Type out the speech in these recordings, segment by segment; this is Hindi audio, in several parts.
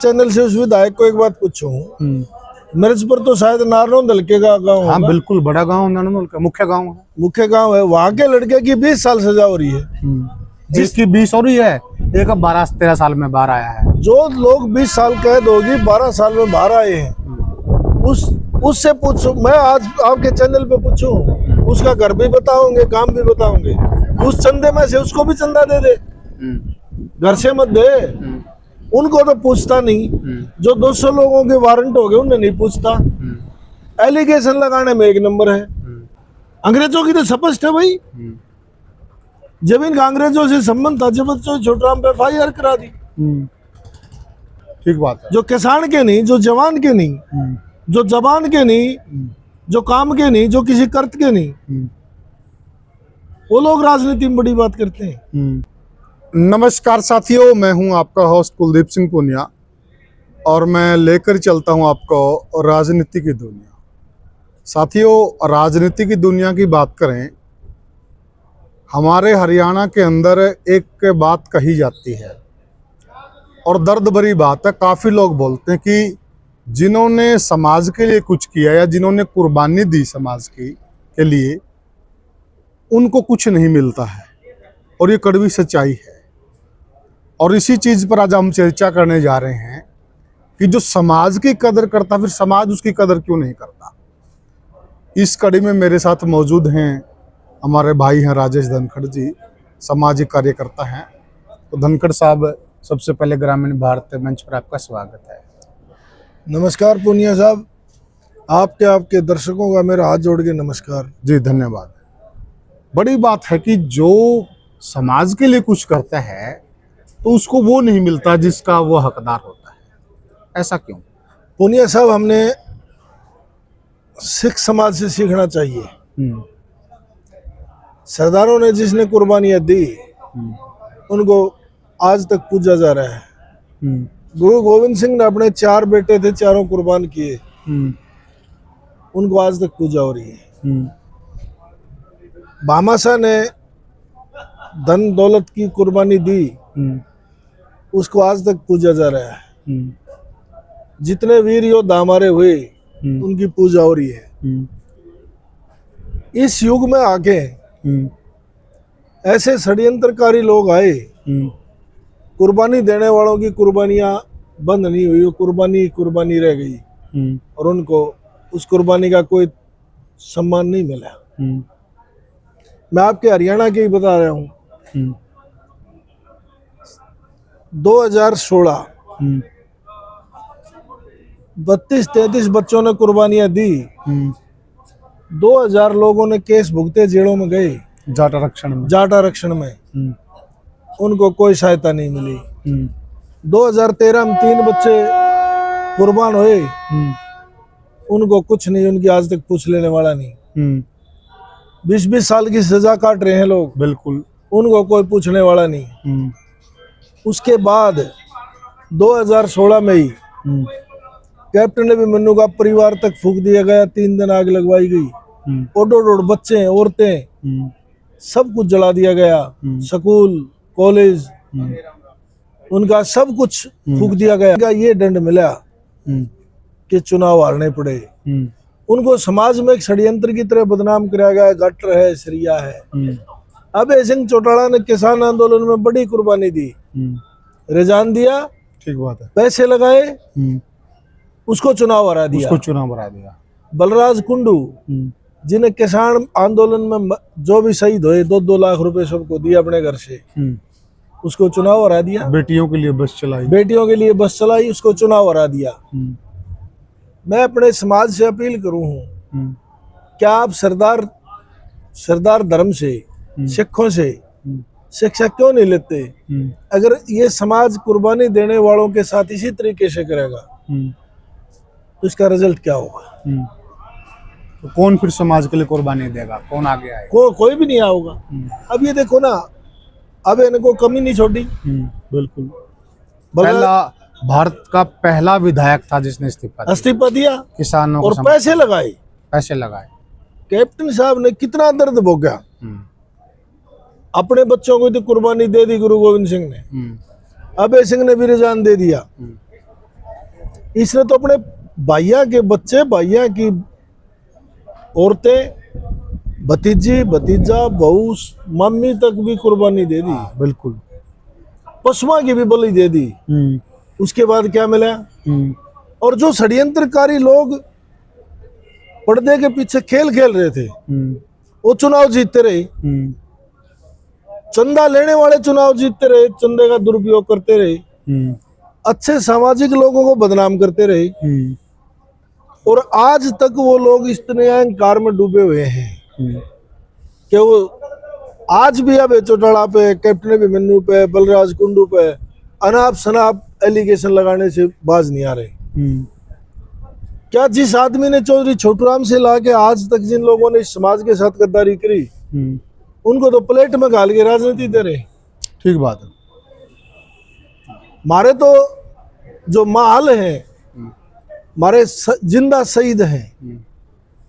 चैनल से उस विधायक को एक बात पूछूं, मिर्जपुर तो शायद नारनौंद हल्के का गाँव हाँ, बिल्कुल बड़ा गांव नारनौंद का मुख्य गांव है। मुख्य गांव है। वहाँ के लड़के की 20 साल सजा हो रही है। जिसकी 20 हो रही है, एक अब 12-13 साल में बाहर आया है। जो लोग 20 साल कैद होगी 12 साल में बाहर आए हैं, उससे पूछो। मैं आज आपके चैनल पे पूछूं, उसका घर भी बताओगे, काम भी बताओगे। उस चंदे में से उसको भी चंदा दे दे, घर से मत दे। उनको तो पूछता नहीं। जो 200 लोगों के वारंट हो गए उन्हें नहीं पूछता। एलिगेशन लगाने में एक नंबर है। अंग्रेजों की तो स्पष्ट है भाई। जब इनका अंग्रेजों से संबंध था, जबरदस्ती छोटराम पे FIR करा दी। ठीक बात है। जो किसान के नहीं, जो जवान के नहीं, जो जबान के नहीं, जो काम के नहीं, जो किसी कर्त के नहीं, वो लोग राजनीति में बड़ी बात करते हैं। नमस्कार साथियों, मैं हूं आपका होस्ट कुलदीप सिंह पुनिया और मैं लेकर चलता हूं आपको राजनीति की दुनिया। साथियों, राजनीति की दुनिया की बात करें, हमारे हरियाणा के अंदर एक बात कही जाती है और दर्द भरी बात है। काफ़ी लोग बोलते हैं कि जिन्होंने समाज के लिए कुछ किया या जिन्होंने कुर्बानी दी समाज की के लिए, उनको कुछ नहीं मिलता है, और ये कड़वी सच्चाई है। और इसी चीज़ पर आज हम चर्चा करने जा रहे हैं कि जो समाज की कदर करता, फिर समाज उसकी कदर क्यों नहीं करता। इस कड़ी में मेरे साथ मौजूद हैं हमारे भाई हैं राजेश धनखड़ जी, सामाजिक कार्यकर्ता हैं। तो धनखड़ साहब, सबसे पहले ग्रामीण भारत मंच पर आपका स्वागत है। नमस्कार पुनिया साहब, आपके दर्शकों का मेरा हाथ जोड़ के नमस्कार जी, धन्यवाद। बड़ी बात है कि जो समाज के लिए कुछ करता है तो उसको वो नहीं मिलता जिसका वो हकदार होता है। ऐसा क्यों? पुनिया साहब, हमने सिख समाज से सीखना चाहिए। सरदारों ने जिसने कुर्बानियां दी, उनको आज तक पूजा जा रहा है। गुरु गोविंद सिंह ने अपने 4 बेटे थे, चारों कुर्बान किए, उनको आज तक पूजा हो रही है। भामाशाह ने धन दौलत की कुर्बानी दी, उसको आज तक पूजा जा रहा है। जितने वीर योद्धा हमारे हुए, उनकी पूजा हो रही है। इस युग में आके ऐसे षड्यंत्रकारी लोग आए, कुर्बानी देने वालों की कुर्बानियां बंद नहीं हुई, वो कुर्बानी रह गई, और उनको उस कुर्बानी का कोई सम्मान नहीं मिला। मैं आपके हरियाणा के ही बता रहा हूँ। 2016 32-33 बच्चों ने कुर्बानियां दी। 2000 लोगों ने केस भुगते, जेलों में गए, जाट आरक्षण में। उनको कोई सहायता नहीं मिली। 2013 में 3 बच्चे कुर्बान हुए, उनको कुछ नहीं, उनकी आज तक पूछ लेने वाला नहीं। 20-20 साल की सजा काट रहे हैं लोग, बिल्कुल, उनको कोई पूछने वाला नहीं। उसके बाद 2016 में ही कैप्टन अभिमन्यु का परिवार तक फूंक दिया गया, 3 दिन आग लगवाई गई। ओडोड बच्चे, औरतें, सब कुछ जला दिया गया। स्कूल, कॉलेज, उनका सब कुछ फूंक दिया गया। ये दंड मिला कि चुनाव हारने पड़े। उनको समाज में एक षड्यंत्र की तरह बदनाम कराया गया, गटर है, सरिया है। अभय सिंह चौटाला ने किसान आंदोलन में बड़ी कुर्बानी दी, रिजाइन दिया, ठीक बात है, पैसे लगाए, उसको चुनाव हरा दिया। बलराज कुंडू, जिन्हें किसान आंदोलन में जो भी शहीद हुए, 2-2 लाख रुपए सबको दिए अपने घर से, उसको चुनाव हरा दिया। बेटियों के लिए बस चलाई, उसको चुनाव हरा दिया। मैं अपने समाज से अपील करूं हूं, क्या आप सरदार धर्म से, सिखों से शिक्षा क्यों नहीं लेते? अगर ये समाज कुर्बानी देने वालों के साथ इसी तरीके से करेगा तो इसका रिजल्ट क्या होगा? तो कौन फिर समाज के लिए कुर्बानी देगा? कौन आगे आएगा? कोई भी नहीं आएगा। अब ये देखो ना, अब इनको कमी नहीं छोड़ी। बिल्कुल, भारत का पहला विधायक था जिसने इस्तीफा दिया, किसानों और पैसे लगाए। कैप्टन साहब ने कितना दर्द भोगा। अपने बच्चों को तो कुर्बानी दे दी गुरु गोविंद सिंह ने, अभय सिंह ने भी रिजाइन दे दिया। इसने तो अपने भैया के बच्चे, भैया की औरतें, भतीजी, भतीजा, बहू, मम्मी तक भी कुर्बानी दे दी, बिल्कुल। पशुओं की भी बलि दे दी। उसके बाद क्या मिला? और जो षड्यंत्रकारी लोग पर्दे के पीछे खेल खेल रहे थे, वो चुनाव जीतते रहे। चंदा लेने वाले चुनाव जीतते रहे, चंदे का दुरुपयोग करते रहे, अच्छे सामाजिक लोगों को बदनाम करते रहे, और आज तक वो लोग इतने अहंकार में डूबे हुए हैं कि वो आज भी अब चौटाला पे, कैप्टन अभिमन्यु पे, बलराज कुंडू पे अनाप शनाप एलिगेशन लगाने से बाज नहीं आ रहे। क्या जिस आदमी ने चौधरी छोटूराम से लाके आज तक जिन लोगों ने इस समाज के साथ गद्दारी करी, उनको तो प्लेट में गाल के राजनीति दे रहे। ठीक बात है। मारे तो जो माल हैं, मारे जिंदा शहीद हैं,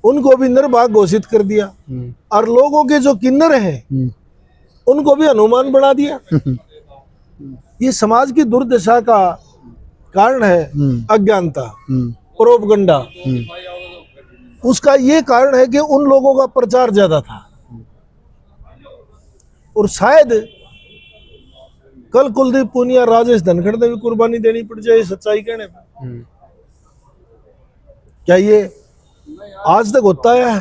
उनको भी निर्भाग घोषित कर दिया, और लोगों के जो किन्नर हैं उनको भी हनुमान बना दिया। ये समाज की दुर्दशा का कारण है अज्ञानता, प्रोपगंडा। उसका ये कारण है कि उन लोगों का प्रचार ज्यादा था, और शायद कल कुलदीप पूनिया, राजेश धनखड़ ने भी कुर्बानी देनी पड़ जाए सच्चाई कहने पर। क्या ये आज तक होता है?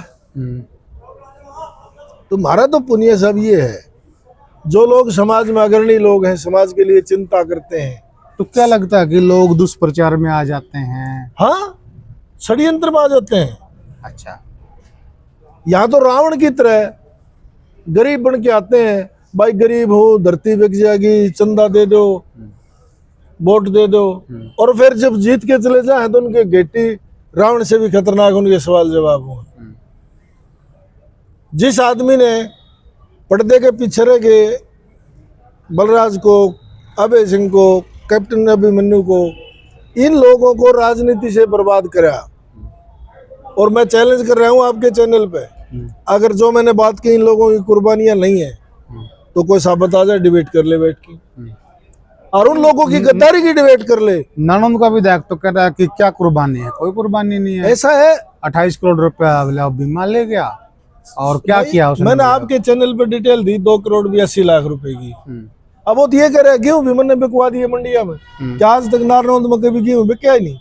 तो हमारा तो पुण्य सब ये है, जो लोग समाज में अग्रणी लोग हैं, समाज के लिए चिंता करते हैं। तो क्या लगता है कि लोग दुष्प्रचार में आ जाते हैं? हाँ, षड्यंत्र में आ जाते हैं। अच्छा। यहाँ तो रावण की तरह गरीब बन के आते हैं, भाई गरीब हो, धरती बिक जाएगी, चंदा दे दो, वोट दे दो, और फिर जब जीत के चले जाए तो उनके गेटी रावण से भी खतरनाक उनके सवाल जवाब हो। जिस आदमी ने पर्दे के पीछे रह के बलराज को, अभय सिंह को, कैप्टन अभिमन्यु को, इन लोगों को राजनीति से बर्बाद करा, और मैं चैलेंज कर रहा हूं आपके चैनल पे, अगर जो मैंने बात की इन लोगों की कुर्बानियां नहीं है तो कोई साबित आ जाए, डिबेट कर ले बैठ के, और उन लोगों की गद्दारी की डिबेट कर ले। ननंद का भी देख तो कह रहा है कि क्या कुर्बानी है, कोई कुर्बानी नहीं है। ऐसा है, 28 करोड़ रुपया बीमा ले गया, और क्या किया उसने? मैंने आपके चैनल पे डिटेल दी, 2 करोड़ 82 लाख रुपए की। अब वो तो ये कह रहे हैं गेहूं भी मैंने बिकवा दिए मंडिया में, क्या आज तक नारनौंद में कभी गेहूं बिका ही नहीं?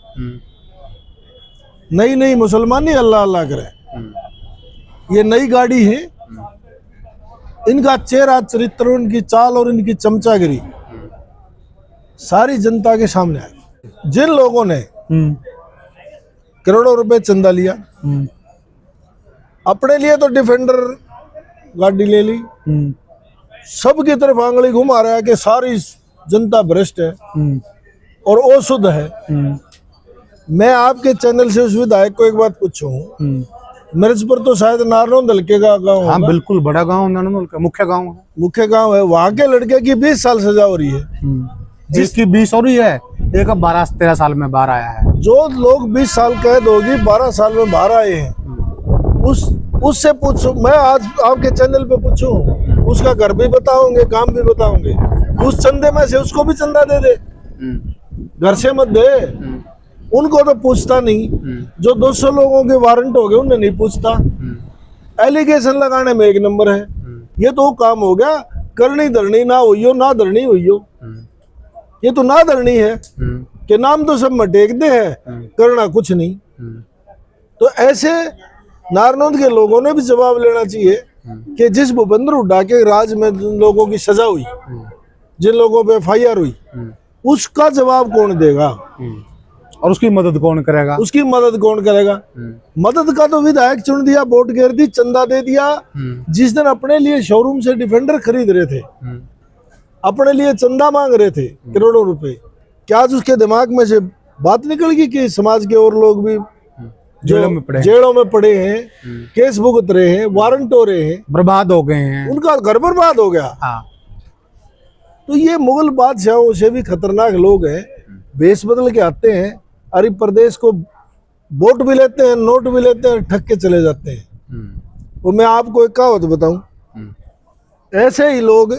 नई नई मुसलमानी अल्लाह अल्लाह करे। ये नई गाड़ी है, इनका चेहरा, चरित्र, इनकी चाल और इनकी चमचागिरी सारी जनता के सामने आई। जिन लोगों ने करोड़ों रुपए चंदा लिया, अपने लिए तो डिफेंडर गाड़ी ले ली, सबकी तरफ आंगली घुमा रहा है कि सारी जनता भ्रष्ट है और अशुद्ध है। मैं आपके चैनल से उस विधायक को एक बात पूछूं, मिर्जपुर तो शायद नारनौंद हल्के का गाँव, हाँ बिल्कुल बड़ा गाँव, नारनौंद का मुख्य गाँव है। मुख्य गाँव है। वहां के लड़के की 20 साल सजा हो रही है, जिसकी 20 हो रही है, एक 12-13 साल में बाहर आया है। जो लोग 20 साल कैद होगी, 12 साल में बाहर आए हैं, उससे पूछो, मैं आज आपके चैनल पे पूछूं, उसका घर भी बताओगे, काम भी बताओगे, उस चंदे में से उसको भी चंदा दे दे, घर से मत दे। उनको तो पूछता नहीं, जो 200 लोगों के वारंट हो गए उन्हें नहीं पूछता, एलिगेशन लगाने में एक नंबर है। ये तो काम हो गया, करनी धरनी ना हुई हो, ना धरनी हुई हो, ये तो ना धरनी है कि नाम तो सब मटेक दे है, करना कुछ नहीं। तो ऐसे नारनौंद के लोगों ने भी जवाब लेना चाहिए कि जिस भूपेंद्र हुड्डा के राज में जिन लोगों की सजा हुई, जिन लोगों पे FIR हुई, उसका जवाब कौन देगा और उसकी मदद कौन करेगा? उसकी मदद कौन करेगा? मदद का तो विधायक चुन दिया, वोट गिर दी, चंदा दे दिया। जिस दिन अपने लिए शोरूम से डिफेंडर खरीद रहे थे, अपने लिए चंदा मांग रहे थे करोड़ों रुपए, क्या आज उसके दिमाग में से बात निकल गई कि समाज के और लोग भी जेलों में पड़े हैं, केस भुगत रहे हैं, वारंट हो रहे हैं, बर्बाद हो गए हैं, उनका घर बर्बाद हो गया। हाँ। तो ये मुगल बादशाहों से भी खतरनाक लोग हैं, बेस बदल के आते हैं, अरे प्रदेश को वोट भी लेते हैं, नोट भी लेते हैं, ठग के चले जाते हैं। वो मैं आपको एक कहावत बताऊं, ऐसे ही लोग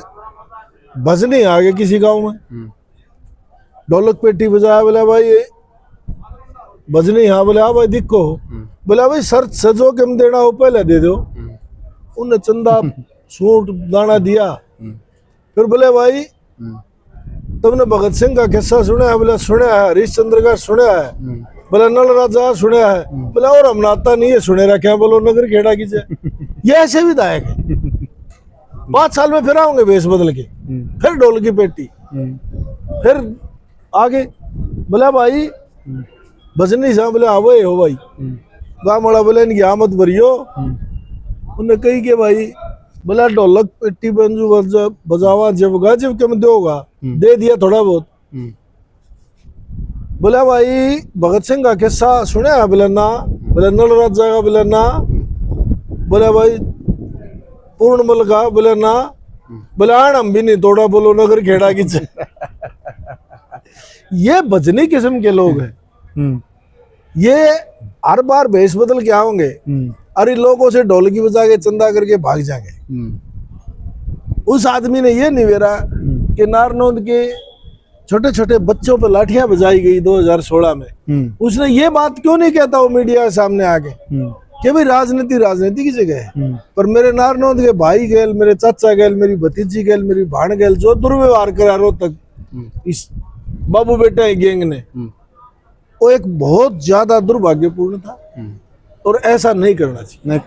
भजने आ गए किसी गांव में, ढोलक पेटी बजाया, बोला भाई बजनी हाँ बोले हाँ भाई दिखो, बोला भाई शर्त सजो के हम देना हो पहले दे दो। उन्हें चंदा सूट दाना दिया। फिर बोले भाई तुमने भगत सिंह का किस्सा सुना है? बोला सुना है। हरिश्चंद्र का सुना है? बोला नल राजा सुना है? बोला और हम नाता नहीं है सुने रहा क्या? बोलो नगर खेड़ा की जाए। ये ऐसे विधायक है। 5 साल में फिर आओगे वेश बदल के, फिर ढोल की पेटी, फिर आगे। बोला भाई बजनी साहब, बोले हाँ भाई हो भाई। गाँव वाला बोले इनकी आमद भरियो। उन्हें कही के भाई, बोला ढोलक पेटी बंजू बजावा जब गाजिब के में दोगा, दे दिया थोड़ा बहुत। बोला भाई भगत सिंह का किस्सा सुना है? बोला ना। बोला नल राजा का? बोला ना। बोला भाई पूर्णमल का? बोला ना। बोला आण हम भी नहीं तोड़ा, बोलो नगर खेड़ा की। ये बजनी किस्म के लोग हैं। ये हर बार भेष बदल के आओगे, अरे लोगों से ढोलकी बजा के चंदा करके भाग जाएंगे। उस आदमी ने ये नहीं वेरा कि नारनौंद के छोटे छोटे बच्चों पर लाठियां बजाई गई 2016 में। उसने ये बात क्यों नहीं कहता वो मीडिया के सामने आके कि भाई राजनीति की जगह है, पर मेरे नारनौंद के भाई गेल, मेरे चाचा गेल, मेरी भतीजी गेल, मेरी भाण गेल, जो दुर्व्यवहार करा रोहतक इस बाबू बेटा गैंग ने, वो एक बहुत ज्यादा दुर्भाग्यपूर्ण था और ऐसा नहीं करना चाहिए।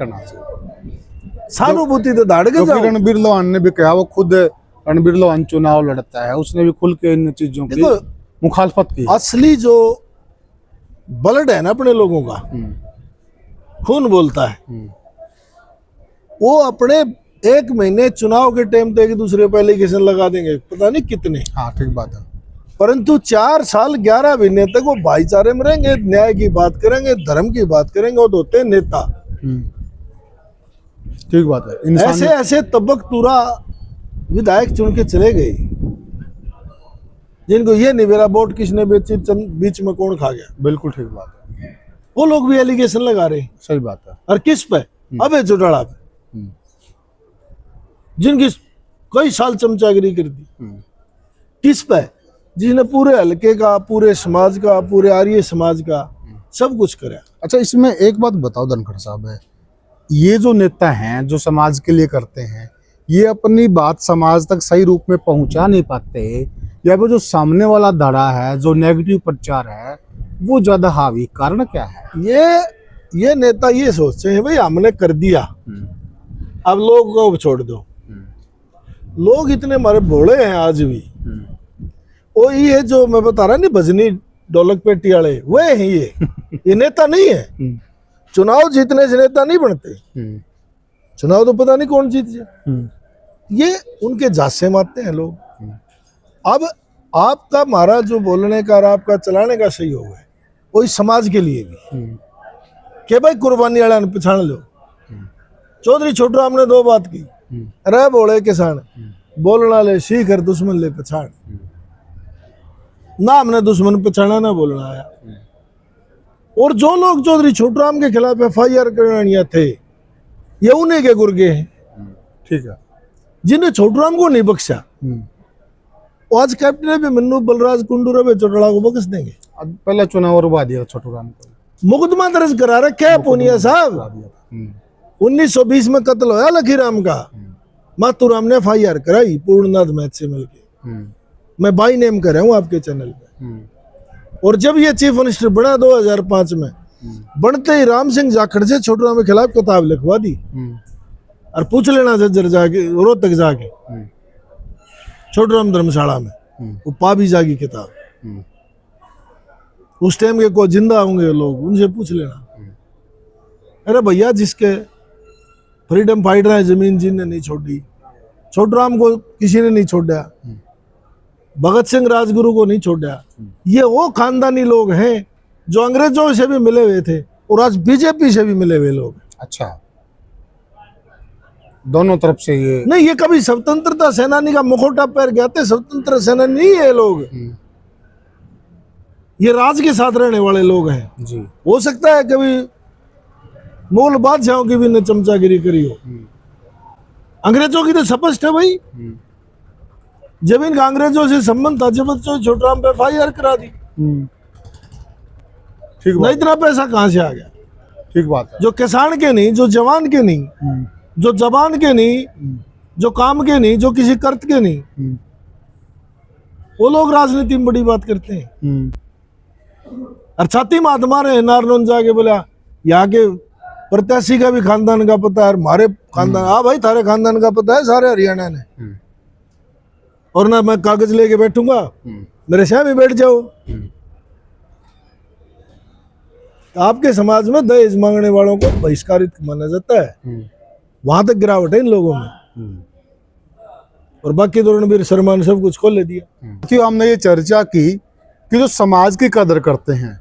सहानुभूति तो दाड़ के जाओ। रणबीर लोहान ने भी कहा, वो खुद रणबीर लोहान चुनाव लड़ता है, उसने भी खुल के इन चीजों की मुखालफत की। असली जो ब्लड है ना अपने लोगों का, खून बोलता है। वो अपने 1 महीने चुनाव के टाइम तक एक दूसरे पर एलिगेशन लगा देंगे, पता नहीं कितने। हाँ ठीक बात है। परंतु 4 साल 11 महीने तक वो भाईचारे में रहेंगे, न्याय की बात करेंगे, धर्म की बात करेंगे। वो तो होते हैं नेता। ठीक बात है। ऐसे ऐसे तबक तुरा विधायक चुन के चले गए, जिनको ये नहीं मेरा वोट किसने बेची, बीच में कौन खा गया। बिल्कुल ठीक बात है। वो लोग भी एलिगेशन लगा रहे। सही बात है। और किस पे? अबे चौटाला पे, जिनकी कई साल चमचागिरी कर दी। किस पे? जिसने पूरे हल्के का, पूरे समाज का, पूरे आर्य समाज का सब कुछ करा। अच्छा, इसमें एक बात बताओ धनखड़ साहब, है ये जो नेता हैं जो समाज के लिए करते हैं, ये अपनी बात समाज तक सही रूप में पहुंचा नहीं पाते, या फिर जो सामने वाला धड़ा है, जो नेगेटिव प्रचार है, वो ज्यादा हावी? कारण क्या है? ये नेता ये सोचते हैं भाई हमने कर दिया, अब लोग को छोड़ दो। लोग इतने हमारे भोले हैं आज भी। वो ये जो मैं बता रहा नहीं बजनी ढोलक पेटी वाले, वे हैं ये नेता नहीं है। चुनाव जीतने से नेता नहीं बनते। चुनाव तो पता नहीं कौन जीत जाए, ये उनके झांसे मारते हैं लोग। अब आपका हमारा जो बोलने का और आपका चलाने का सही होगा, वही समाज के लिए भी कि भाई कुर्बानी वाला ने पछाण लो। चौधरी छोटूराम ने 2 बात की, अरे बोले किसान बोलना ले सीख और दुश्मन ले पछाण। ना हमने दुश्मन पछाना ना बोलना आया। और जो लोग चौधरी छोटूराम के खिलाफ FIR करवानिया थे, ये उन्हीं के गुर्गे हैं। ठीक है। जिन्हें छोटूराम को नहीं बख्शा, आज कैप्टन भी मन्नू बलराज कुंडू रवे चौटाला को बख्श देंगे। पहला चुनाव रुकवा दिया छोटूराम को, मुकदमा दर्ज करा रखे है पूनिया साहब। 1920 में कत्ल होया लखीराम का, मातूराम ने FIR कराई पूर्णनाथ मैच से मिलके। मैं बाई नेम कर रहा हूँ आपके चैनल पे। और जब ये चीफ मिनिस्टर बना 2005 में, बनते ही राम सिंह जाखड़ से छोटूराम के खिलाफ किताब लिखवा दी। और पूछ लेना जज्जर जाके, रोहतक जाके, छोटूराम धर्मशाला में, वो पा भी जागी किताब। उस टाइम के को जिंदा होंगे लोग, उनसे पूछ लेना। अरे भैया जिसके फ्रीडम फाइटर है, जमीन जिनने नहीं छोड़ी, छोटूराम को किसी ने नहीं छोड़ा, भगत सिंह राजगुरु को नहीं छोड़ा। ये वो खानदानी लोग हैं जो अंग्रेजों से भी मिले हुए थे और आज बीजेपी से भी मिले हुए लोग। अच्छा, दोनों तरफ से ये नहीं, ये कभी स्वतंत्रता सेनानी का मुखौटा पैर गया थे, स्वतंत्र सेनानी नहीं है लोग। ये राज के साथ रहने वाले लोग हैं जी। हो सकता है कभी मुगल बादशाहों की भी ने चमचागिरी करी हो, अंग्रेजों की तो स्पष्ट है भाई। जब इनका अंग्रेजों से संबंध था, जब छोटूराम पे FIR करा दी। ठीक ना बात, इतना पैसा कहाँ से आ गया? ठीक बात है। जो किसान के नहीं, जो जवान के नहीं, जो जबान के नहीं, जो काम के नहीं, जो किसी कर्त के नहीं, वो लोग राजनीति में बड़ी बात करते हैं। और छाती मात मारे नारनौल जाके बोला यहाँ के प्रत्याशी का भी खानदान का पता है, हमारे खानदान, हाँ भाई तारे खानदान का पता है सारे हरियाणा ने, और ना मैं कागज लेके बैठूंगा, मेरे साथ भी बैठ जाओ। आपके समाज में दहेज मांगने वालों को बहिष्कारित माना जाता है, वहां तक गिरावट है इन लोगों में। और बाकी तो रणबीर शर्मा ने सब कुछ खोल ले दिया। कि हमने ये चर्चा की कि जो समाज की कदर करते हैं,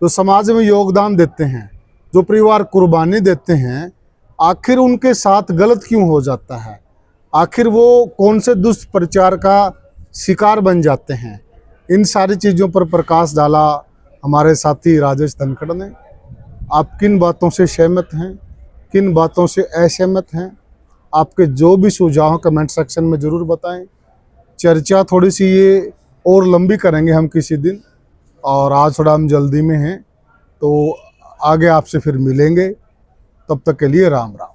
जो समाज में योगदान देते हैं, जो परिवार कुर्बानी देते हैं, आखिर उनके साथ गलत क्यों हो जाता है? आखिर वो कौन से दुष्प्रचार का शिकार बन जाते हैं? इन सारी चीज़ों पर प्रकाश डाला हमारे साथी राजेश धनखड़ ने। आप किन बातों से सहमत हैं, किन बातों से असहमत हैं? आपके जो भी सुझाव कमेंट सेक्शन में ज़रूर बताएं। चर्चा थोड़ी सी ये और लंबी करेंगे हम किसी दिन, और आज थोड़ा हम जल्दी में हैं, तो आगे आपसे फिर मिलेंगे। तब तक के लिए राम राम।